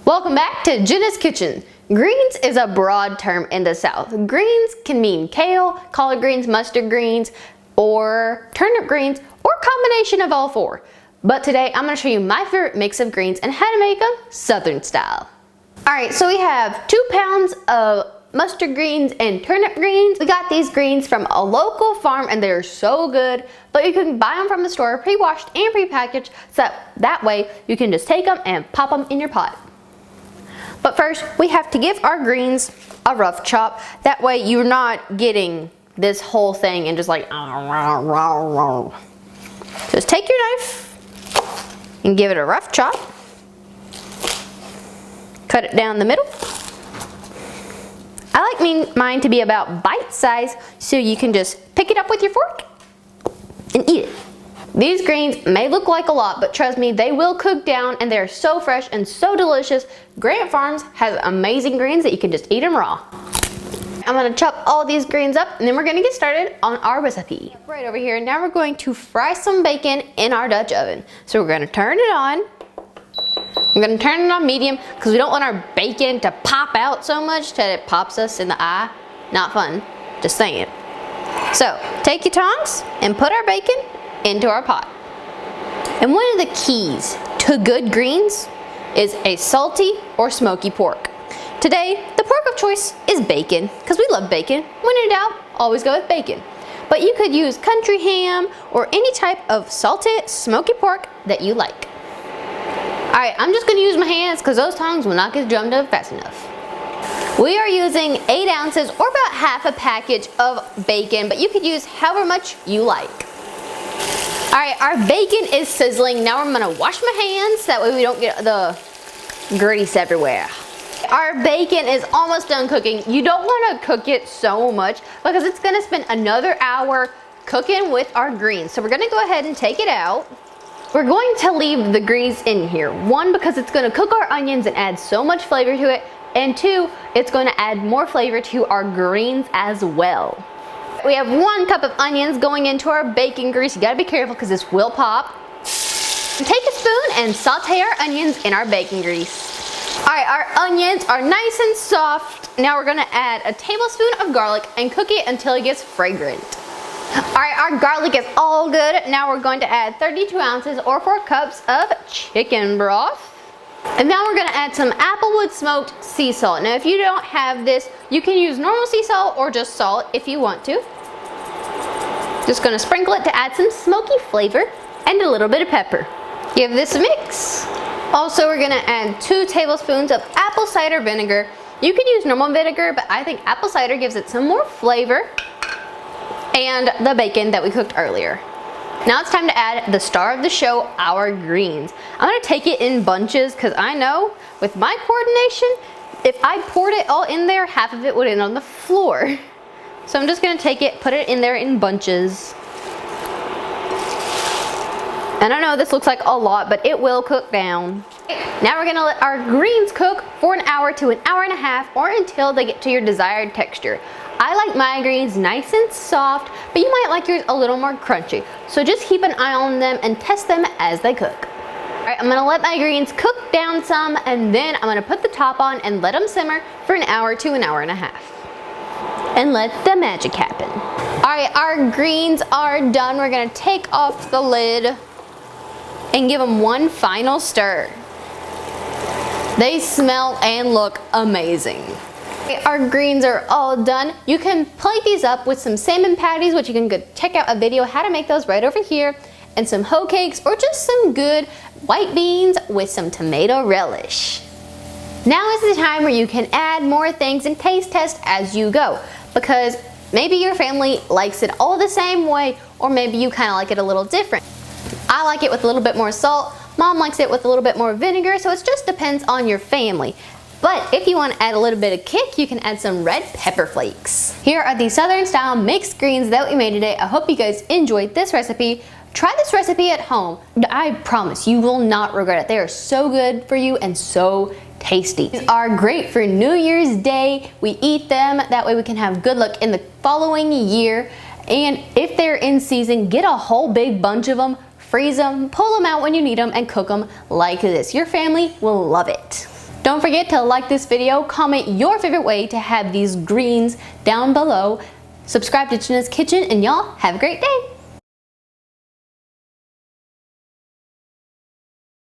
Welcome back to Jenna's Kitchen. Greens is a broad term in the South. Greens can mean kale, collard greens, mustard greens, or turnip greens, or a combination of all four. But today I'm going to show you my favorite mix of greens and how to make them Southern style. Alright, so we have 2 pounds of mustard greens and turnip greens. We got these greens from a local farm and they're so good, but you can buy them from the store pre-washed and pre-packaged, so that way you can just take them and pop them in your pot. But first, we have to give our greens a rough chop. That way you're not getting this whole thing and just like, just take your knife and give it a rough chop. Cut it down the middle. I like mine to be about bite size, so you can just pick it up with your fork and eat it. These greens may look like a lot, but trust me, they will cook down and they're so fresh and so delicious. Grant Farms has amazing greens that you can just eat them raw. I'm gonna chop all these greens up and then we're gonna get started on our recipe. Right over here, now we're going to fry some bacon in our Dutch oven. So we're gonna turn it on. I'm gonna turn it on medium because we don't want our bacon to pop out so much that it pops us in the eye. Not fun, just saying. So take your tongs and put our bacon into our pot. And one of the keys to good greens is a salty or smoky pork. Today, the pork of choice is bacon, because we love bacon. When in doubt, always go with bacon. But you could use country ham or any type of salted, smoky pork that you like. Alright, I'm just going to use my hands because those tongs will not get drummed up fast enough. We are using 8 ounces or about half a package of bacon, but you could use however much you like. Alright, our bacon is sizzling. Now I'm going to wash my hands, that way we don't get the grease everywhere. Our bacon is almost done cooking. You don't want to cook it so much because it's going to spend another hour cooking with our greens. So we're going to go ahead and take it out. We're going to leave the grease in here. 1, because it's going to cook our onions and add so much flavor to it. And 2, it's going to add more flavor to our greens as well. We have 1 cup of onions going into our bacon grease. You gotta be careful because this will pop. Take a spoon and saute our onions in our bacon grease. Alright, our onions are nice and soft. Now we're gonna add a tablespoon of garlic and cook it until it gets fragrant. Alright, our garlic is all good. Now we're going to add 32 ounces or 4 cups of chicken broth. And now we're going to add some applewood smoked sea salt. Now if you don't have this, you can use normal sea salt or just salt if you want to. Just going to sprinkle it to add some smoky flavor and a little bit of pepper. Give this a mix. Also, we're going to add 2 tablespoons of apple cider vinegar. You can use normal vinegar, but I think apple cider gives it some more flavor. And the bacon that we cooked earlier. Now it's time to add the star of the show, our greens. I'm going to take it in bunches because I know with my coordination, if I poured it all in there, half of it would end on the floor. So I'm just going to take it, put it in there in bunches. And I know this looks like a lot, but it will cook down. Now we're going to let our greens cook for 1 hour to 1.5 hours or until they get to your desired texture. I like my greens nice and soft, but you might like yours a little more crunchy. So just keep an eye on them and test them as they cook. Alright, I'm going to let my greens cook down some, and then I'm going to put the top on and let them simmer for 1 hour to 1.5 hours. And let the magic happen. Alright, our greens are done. We're going to take off the lid and give them one final stir. They smell and look amazing. Our greens are all done. You can plate these up with some salmon patties, which you can go check out a video how to make those right over here, and some hoe cakes or just some good white beans with some tomato relish. Now is the time where you can add more things and taste test as you go, because maybe your family likes it all the same way, or maybe you kind of like it a little different. I like it with a little bit more salt. Mom likes it with a little bit more vinegar, so it just depends on your family. But if you want to add a little bit of kick, you can add some red pepper flakes. Here are the Southern style mixed greens that we made today. I hope you guys enjoyed this recipe. Try this recipe at home. I promise you will not regret it. They are so good for you and so tasty. These are great for New Year's Day. We eat them. That way we can have good luck in the following year. And if they're in season, get a whole big bunch of them, freeze them, pull them out when you need them, and cook them like this. Your family will love it. Don't forget to like this video, comment your favorite way to have these greens down below, subscribe to Jenna's Kitchen, and y'all have a great day.